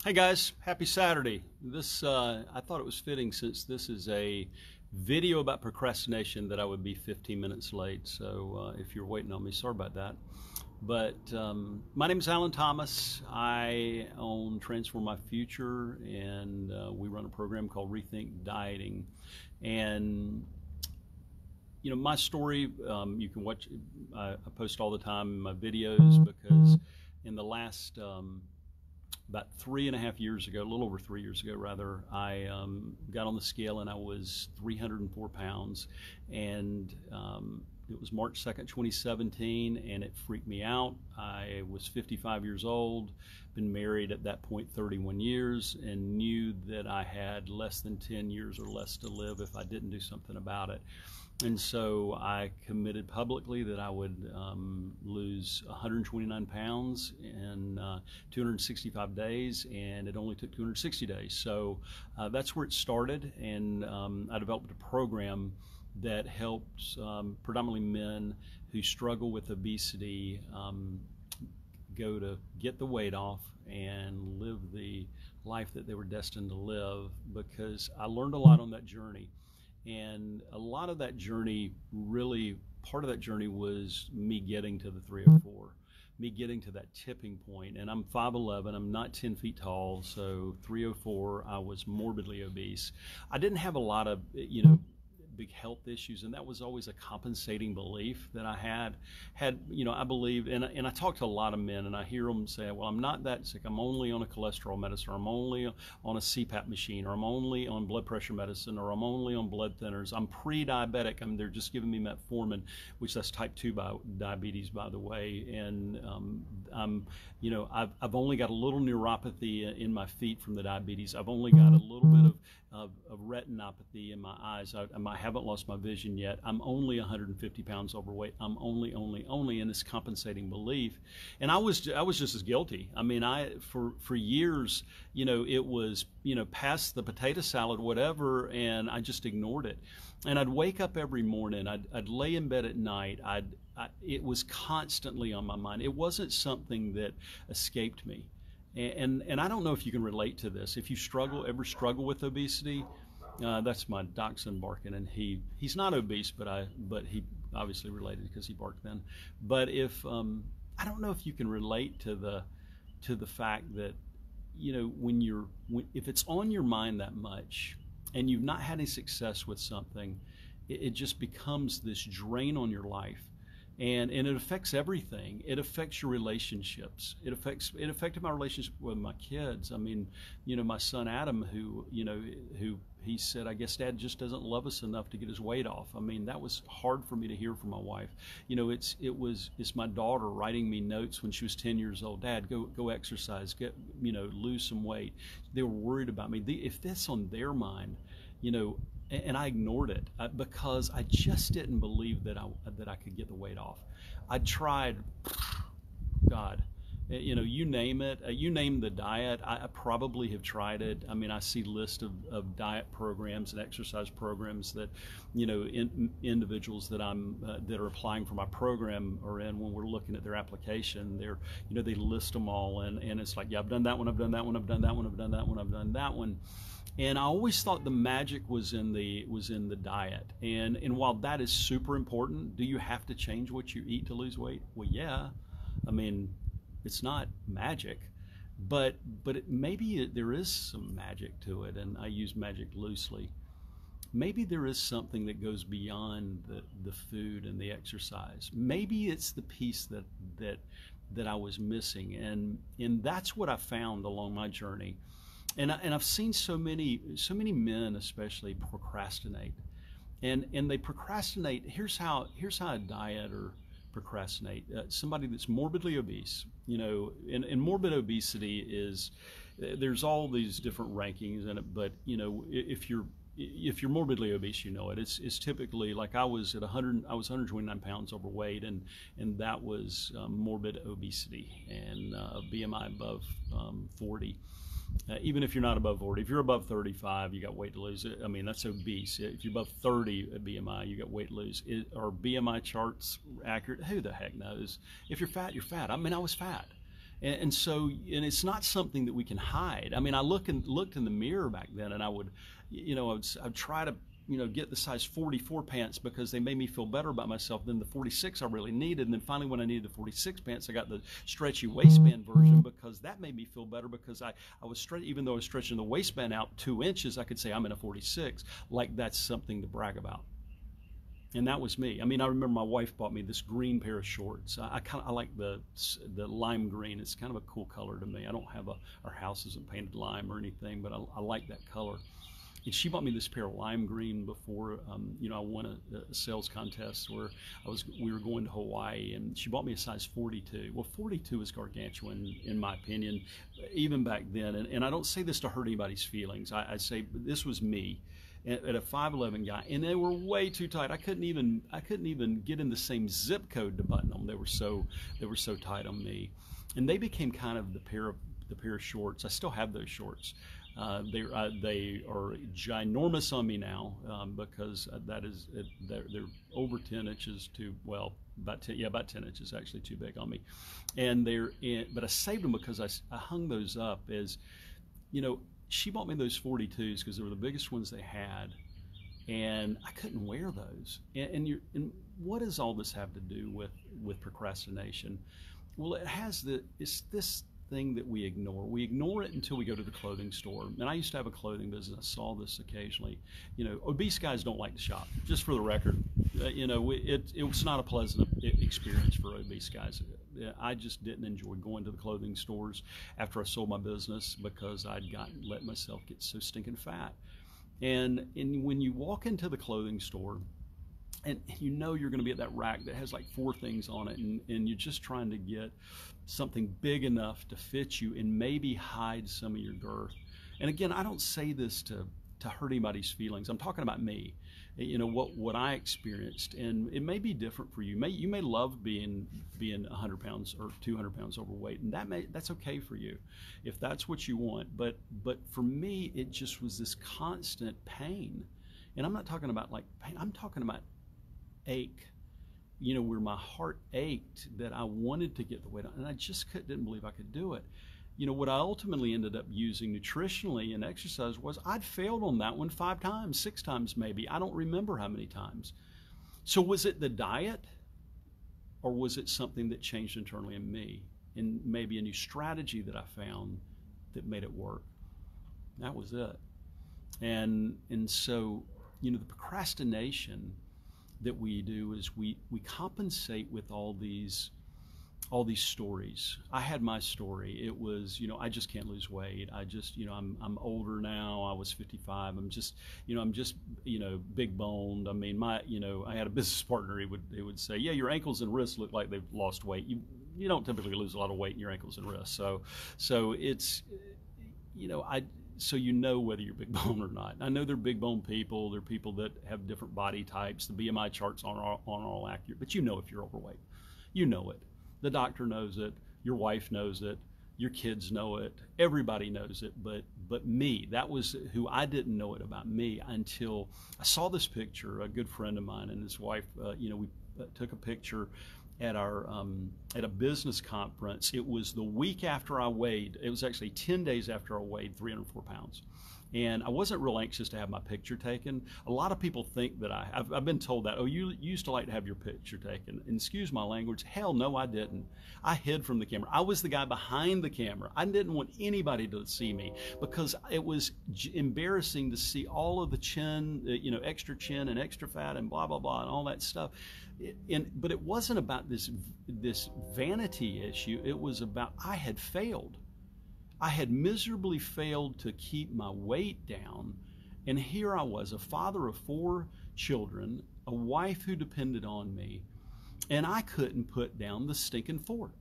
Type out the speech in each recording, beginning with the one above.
Hey guys, happy Saturday. I thought it was fitting since this is a video about procrastination that I would be 15 minutes late. So if you're waiting on me, sorry about that. But my name is Alan Thomas. I own Transform My Future, and we run a program called Rethink Dieting. And my story, you can watch. I post all the time in my videos because in the last about 3.5 years ago, a little over 3 years ago, rather, I got on the scale and I was 304 pounds. And it was March 2nd, 2017, and it freaked me out. I was 55 years old, been married at that point 31 years, and knew that I had less than 10 years or less to live if I didn't do something about it. And so I committed publicly that I would lose 129 pounds in 265 days, and it only took 260 days. So that's where it started, and I developed a program that helps predominantly men who struggle with obesity go to get the weight off and live the life that they were destined to live, because I learned a lot on that journey. And a lot of that journey, really, part of that journey was me getting to the 304, me getting to that tipping point. And I'm 5'11", I'm not 10 feet tall, so 304, I was morbidly obese. I didn't have a lot of, big health issues, and that was always a compensating belief that I had. I believe, and I talk to a lot of men, and I hear them say, well, I'm not that sick, I'm only on a cholesterol medicine, or I'm only on a CPAP machine, or I'm only on blood pressure medicine, or I'm only on blood thinners, I'm pre-diabetic, they're just giving me metformin, which that's type 2 diabetes, by the way, and I've only got a little neuropathy in my feet from the diabetes, I've only got a little bit of retinopathy in my eyes, I haven't lost my vision yet, I'm only 150 pounds overweight, I'm only in this compensating belief. And I was just as guilty. For years, it was, past the potato salad, whatever, and I just ignored it. And I'd wake up every morning, I'd lay in bed at night, it was constantly on my mind. It wasn't something that escaped me. And I don't know if you can relate to this. If you ever struggle with obesity, that's my dachshund barking, and he's not obese, but he obviously related because he barked then. But if I don't know if you can relate to the fact that if it's on your mind that much, and you've not had any success with something, it just becomes this drain on your life. And it affects everything. It affects your relationships. It affected my relationship with my kids. My son Adam, who he said, I guess Dad just doesn't love us enough to get his weight off. That was hard for me to hear from my wife. It's my daughter writing me notes when she was 10 years old. Dad, go exercise, lose some weight. They were worried about me. If that's on their mind, and I ignored it because I just didn't believe that I could get the weight off. I tried, God, you name it, you name the diet, I probably have tried it. I see lists of diet programs and exercise programs that, individuals that that are applying for my program are in. When we're looking at their application, they list them all, and it's like, yeah, I've done that one, I've done that one, I've done that one, I've done that one, I've done that one. And I always thought the magic was in the diet. And while that is super important, do you have to change what you eat to lose weight? Well, yeah. It's not magic, but maybe there is some magic to it, and I use magic loosely. Maybe there is something that goes beyond the food and the exercise. Maybe it's the piece that I was missing, and that's what I found along my journey. And I've seen so many men especially procrastinate, and they procrastinate. Here's how a dieter procrastinate. Somebody that's morbidly obese, and morbid obesity is, there's all these different rankings in it, but if you're morbidly obese, it's typically, like I was 129 pounds overweight, and that was morbid obesity, and BMI above 40. Even if you're not above 40, if you're above 35, you got weight to lose. That's obese. If you're above 30 at BMI, you got weight to lose. Are BMI charts accurate? Who the heck knows? If you're fat, you're fat. I was fat. And so, and it's not something that we can hide. I mean, I looked in the mirror back then, and I would, I'd try to, get the size 44 pants because they made me feel better about myself than the 46 I really needed. And then finally, when I needed the 46 pants, I got the stretchy waistband version because that made me feel better because I was even though I was stretching the waistband out 2 inches, I could say I'm in a 46, like that's something to brag about. And that was me. I mean, I remember my wife bought me this green pair of shorts. I like the lime green. It's kind of a cool color to me. I don't have our house isn't painted lime or anything, but I like that color. And she bought me this pair of lime green before, I won a sales contest where we were going to Hawaii, and she bought me a size 42. Well, 42 is gargantuan in my opinion, even back then. And I don't say this to hurt anybody's feelings. I say this was me at a 5'11" guy, and they were way too tight. I couldn't even get in the same zip code to button them. They were so tight on me, and they became kind of the pair of shorts. I still have those shorts. They are ginormous on me now because they're over 10 inches too, well, about 10 inches actually too big on me, and but I saved them because I hung those up as, she bought me those 42s because they were the biggest ones they had, and I couldn't wear those. And what does all this have to do with procrastination? Well, it's this thing that we ignore. We ignore it until we go to the clothing store. And I used to have a clothing business. I saw this occasionally. Obese guys don't like to shop, just for the record. It was not a pleasant experience for obese guys. I just didn't enjoy going to the clothing stores after I sold my business because I'd let myself get so stinking fat. And when you walk into the clothing store, and you're going to be at that rack that has like 4 things on it, and you're just trying to get something big enough to fit you and maybe hide some of your girth. And again, I don't say this to hurt anybody's feelings. I'm talking about me, what I experienced, and it may be different for you. You may love being 100 pounds or 200 pounds overweight, and that's okay for you if that's what you want. But for me, it just was this constant pain, and I'm not talking about like pain. I'm talking about ache, where my heart ached that I wanted to get the weight on, and I just didn't believe I could do it. What I ultimately ended up using nutritionally and exercise was I'd failed on that one 5 times, 6 times maybe. I don't remember how many times. So was it the diet, or was it something that changed internally in me, and maybe a new strategy that I found that made it work? That was it. And so, the procrastination that we do is we compensate with all these stories. I had my story. It was, I just can't lose weight. I just, I'm older now. I was 55. I'm just big boned. I mean, I had a business partner. He would say, yeah, your ankles and wrists look like they've lost weight. You don't typically lose a lot of weight in your ankles and wrists. So it's, so whether you're big bone or not. I know they're big bone people. They're people that have different body types. The BMI charts aren't all accurate, but if you're overweight. You know it. The doctor knows it. Your wife knows it. Your kids know it. Everybody knows it. But me, that was who I didn't know it about me until I saw this picture. A good friend of mine and his wife, we took a picture at a business conference. It was the week after I weighed. It was actually 10 days after I weighed 304 pounds. And I wasn't real anxious to have my picture taken. A lot of people think that I've been told that, you used to like to have your picture taken. And excuse my language, hell no, I didn't. I hid from the camera. I was the guy behind the camera. I didn't want anybody to see me because it was embarrassing to see all of the chin, extra chin and extra fat and blah, blah, blah, and all that stuff. But it wasn't about this vanity issue. It was about I had failed. I had miserably failed to keep my weight down, and here I was, a father of 4 children, a wife who depended on me, and I couldn't put down the stinking fork.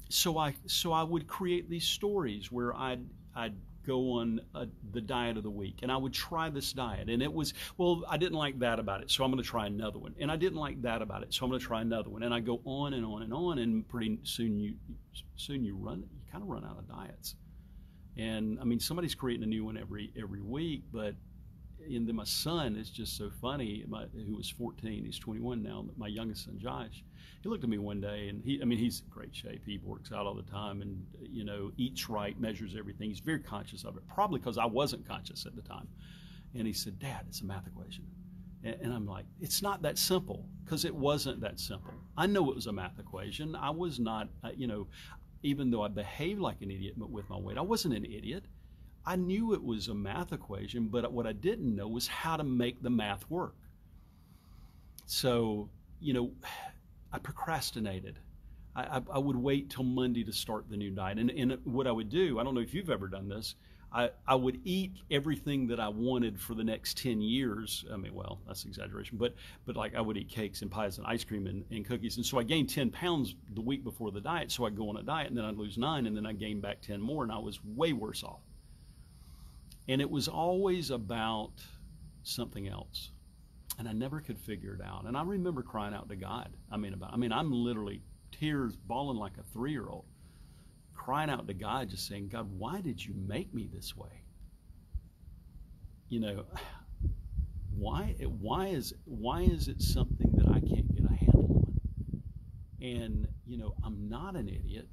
So I would create these stories where I'd go on the diet of the week, and I would try this diet, and it was, I didn't like that about it, so I'm going to try another one, and I didn't like that about it, so I'm going to try another one, and I go on and on and on, and pretty soon you kind of run out of diets. And I mean, somebody's creating a new one every week, but then my son is just so funny, who was 14, he's 21 now, my youngest son Josh, he looked at me one day, and he's in great shape. He works out all the time, and eats right, measures everything. He's very conscious of it, probably because I wasn't conscious at the time. And he said, "Dad, it's a math equation." And I'm like, it's not that simple, because it wasn't that simple. I know it was a math equation. I was not, even though I behaved like an idiot with my weight, I wasn't an idiot. I knew it was a math equation, but what I didn't know was how to make the math work. So, I procrastinated. I would wait till Monday to start the new diet. And what I would do, I don't know if you've ever done this, I would eat everything that I wanted for the next 10 years. I mean, well, that's an exaggeration, but like I would eat cakes and pies and ice cream and cookies. And so I gained 10 pounds the week before the diet. So I'd go on a diet, and then I'd lose 9, and then I'd gain back 10 more, and I was way worse off. And it was always about something else. And I never could figure it out. And I remember crying out to God. I'm literally tears bawling like a 3-year-old, crying out to God, just saying, "God, why did you make me this way? Why is it something that I can't get a handle on?" And I'm not an idiot.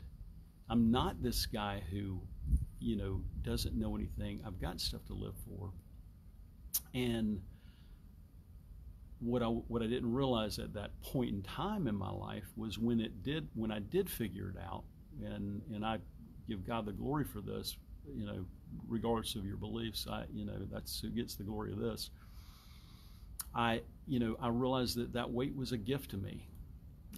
I'm not this guy who doesn't know anything. I've got stuff to live for. And what I didn't realize at that point in time in my life was when I did figure it out, and I give God the glory for this, regardless of your beliefs, that's who gets the glory of this. I realized that weight was a gift to me,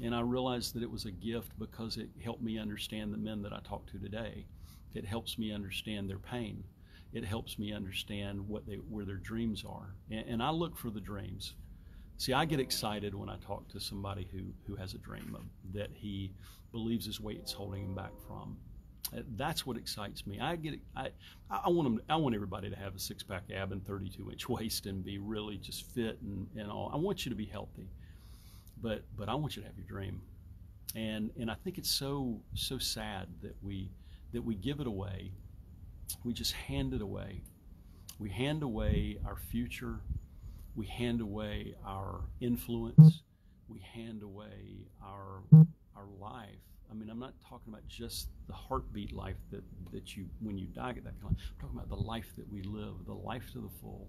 and I realized that it was a gift because it helped me understand the men that I talk to today. It helps me understand their pain. It helps me understand where their dreams are, and I look for the dreams. See, I get excited when I talk to somebody who has a dream that he believes his weight's holding him back from. That's what excites me. I want everybody to have a 6-pack ab and 32-inch waist and be really just fit and all. I want you to be healthy, but I want you to have your dream. And I think it's so sad that we give it away. We just hand it away. We hand away our future. We hand away our influence. We hand away our life. I'm not talking about just the heartbeat life that you, when you die, get that kind of life. I'm talking about the life that we live, the life to the full.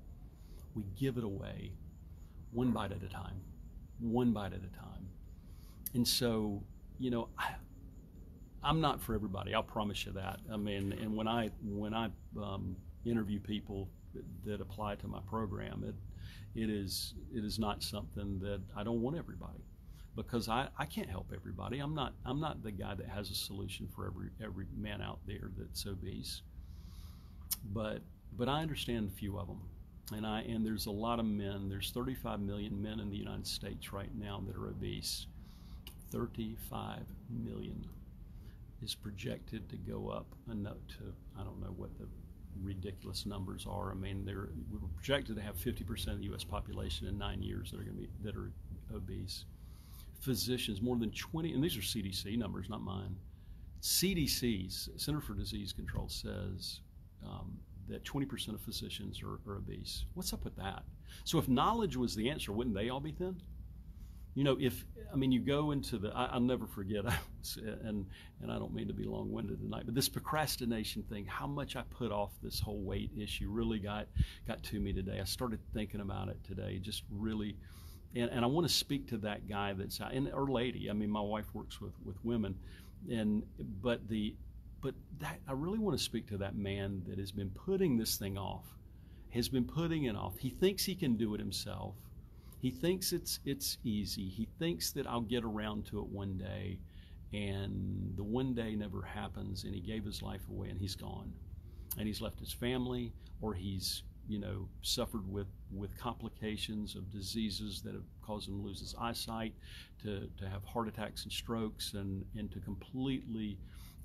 We give it away one bite at a time, one bite at a time. And so, I'm not for everybody. I'll promise you that. And when I interview people that apply to my program, it is not something that I don't want everybody, because I can't help everybody. I'm not the guy that has a solution for every man out there that's obese. But I understand a few of them, and there's a lot of men. There's 35 million men in the United States right now that are obese. 35 million is projected to go up enough to, I don't know what the ridiculous numbers are. We're projected to have 50% of the U.S. population in 9 years that are obese. Physicians, more than 20, and these are CDC numbers, not mine. CDC's Center for Disease Control says that 20% of physicians are obese. What's up with that? So if knowledge was the answer, wouldn't they all be thin? You go into I'll never forget, and I don't mean to be long-winded tonight, but this procrastination thing, how much I put off this whole weight issue really got to me today. I started thinking about it today, just really, and I want to speak to that guy or lady. My wife works with women, but I really want to speak to that man that has been putting this thing off, has been putting it off. He thinks he can do it himself. He thinks it's easy. He thinks that I'll get around to it one day, and the one day never happens, and he gave his life away, and he's gone. And he's left his family, or he's, suffered with complications of diseases that have caused him to lose his eyesight, to have heart attacks and strokes, and to completely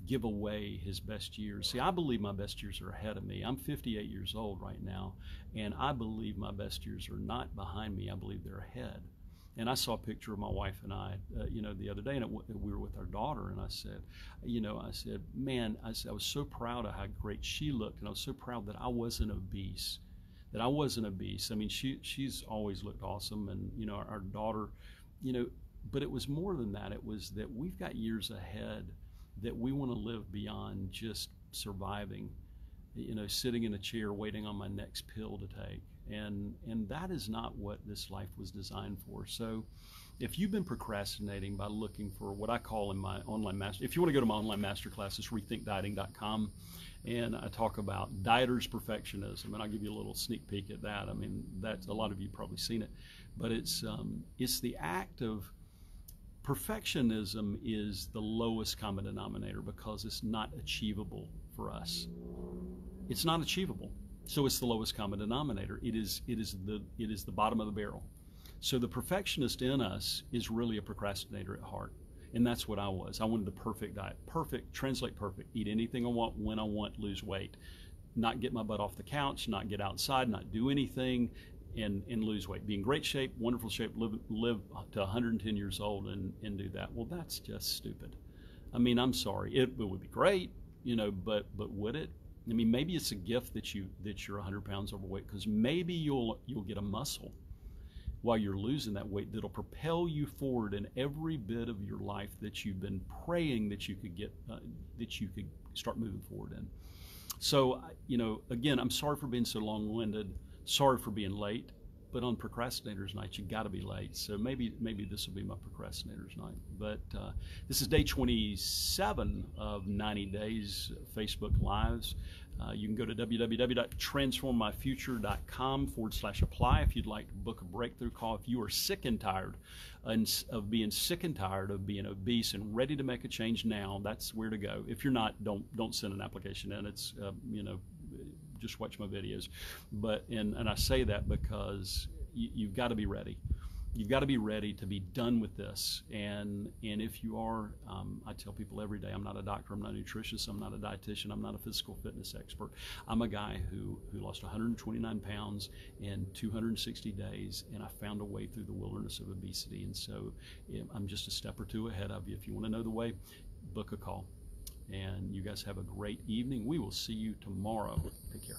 give away his best years. See, I believe my best years are ahead of me. I'm 58 years old right now, and I believe my best years are not behind me. I believe they're ahead. And I saw a picture of my wife and I, the other day, and we were with our daughter, and I said, man, I was so proud of how great she looked, and I was so proud that I wasn't obese. She's always looked awesome, and, our daughter, But it was more than that. It was that we've got years ahead that we want to live beyond just surviving, sitting in a chair waiting on my next pill to take. And that is not what this life was designed for. So if you've been procrastinating by looking for what I call in my online master, if you want to go to my online masterclass, it's rethinkdieting.com. And I talk about dieters' perfectionism, and I'll give you a little sneak peek at that. I mean, that's a lot of you probably seen it, but it's the act of perfectionism is the lowest common denominator because it's not achievable for us. It's not achievable, so it's the lowest common denominator. It is the bottom of the barrel. So the perfectionist in us is really a procrastinator at heart. And that's what I was. I wanted the perfect diet. Perfect, translate perfect. Eat anything I want, when I want, lose weight. Not get my butt off the couch, not get outside, not do anything, and lose weight. Be in great shape, wonderful shape, live to 110 years old and do that. Well, that's just stupid. I mean, I'm sorry. It would be great, but would it? I mean, maybe it's a gift that you're 100 pounds overweight, because maybe you'll get a muscle while you're losing that weight that'll propel you forward in every bit of your life that you've been praying that you could get, that you could start moving forward in. So, again, I'm sorry for being so long-winded, sorry for being late, but on procrastinators night, you got to be late. So maybe this will be my procrastinators night. But this is day 27 of 90 days Facebook Lives. You can go to www.transformmyfuture.com/apply if you'd like to book a breakthrough call. If you are sick and tired of being sick and tired of being obese and ready to make a change now, that's where to go. If you're not, don't send an application in. It's just watch my videos. And I say that because you've got to be ready. You've got to be ready to be done with this. And if you are, I tell people every day, I'm not a doctor, I'm not a nutritionist, I'm not a dietitian, I'm not a physical fitness expert. I'm a guy who lost 129 pounds in 260 days, and I found a way through the wilderness of obesity. And so I'm just a step or two ahead of you. If you want to know the way, book a call. And you guys have a great evening. We will see you tomorrow. Take care.